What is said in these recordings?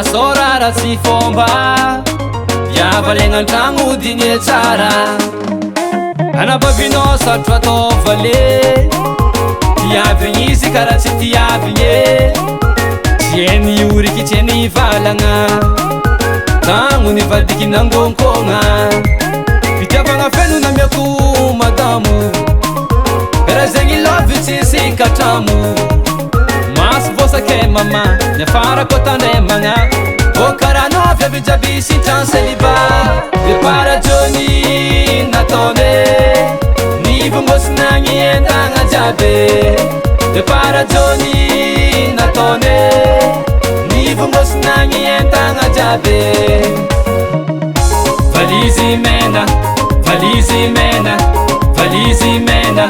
sorara sy fomba Viavalen'antragno digny tsara Anabavinao sarotro atao vale Tiavigny izy karaha tsy tiavigny Tieny oriky tieny valagna Tagno nivadiky nangonkogna Fitiavagna feno namiako madamo Karaha zegny lovy tsisy katramo Maso vosake mama Niafara ko tandremagna O karaha novy avy jiaby sitran célibat De para Johnny nataone Nivongosina gny entagna jiaby De para Johnny nataone Nivongosina gny entagna jiaby Valizy mena, valizy mena, valizy mena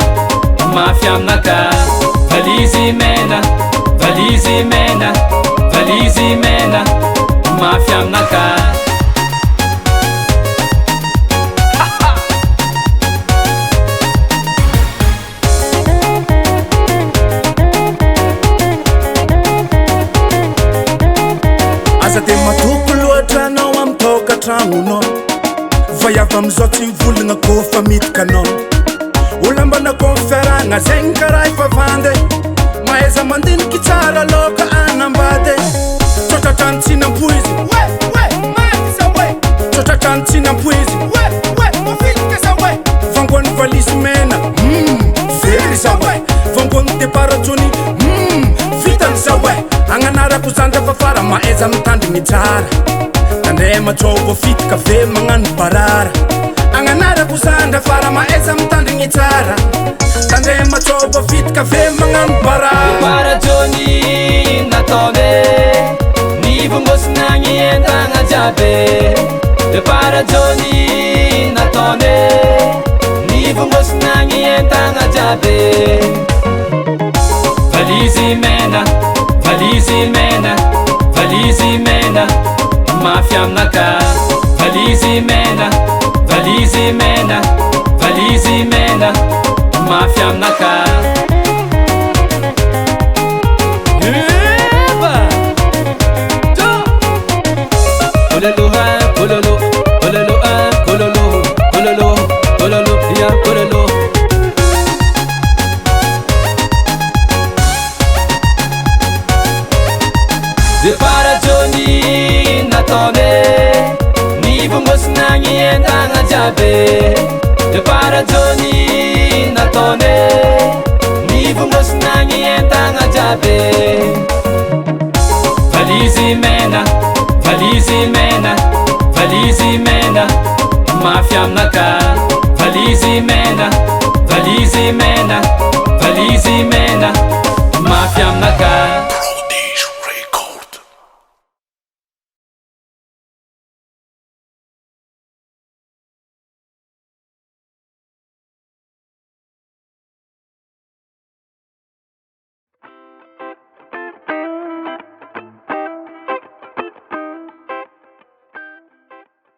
Mafy aminaka Valizy mena, valizy mena, valizy mena Mafy aminaka Aza de matoko loatra anao amy tokantragnonao Vaiavy amizao tsy mivolagna kofa midika anao Olambana konferagna zegny karaha efa vandy Mahaiza mandiniky tsara loka anambady Tsotratrano tsy nampoizy Tsotratrano tsy nampoizy Vangoany valizy mena Very za we Vangoany depara Johnny Vitany za we Agnanarako zandra fafara Mahaiza mitandrigny tsara Tandrema tsôvo fitika ve magnano barara Agnanarako zandra fara Mahaiza mitandrigny tsara Tandrema tsôvo fitika ve magnano barara Para Johnny nataone Nivongosina gny entagna jiaby De para Johnny nataone Nivongosina gny entagna jiaby Valizy mena, valizy mena, valizy mena Mafy aminaka Valizy mena, valizy mena, valizy mena Mafy aminaka Pololo, pololo, pololo, pololo, pololo, pololo, yeah, pololo De para Johnny nataone Nivongosina gny entagna jiaby De para Johnny nataone Nivongosina gny entagna jiaby Valizy mena, valizy mena, valizy mena Mafy aminaka Valizy mena, valizy mena, valizy mena Mafy aminaka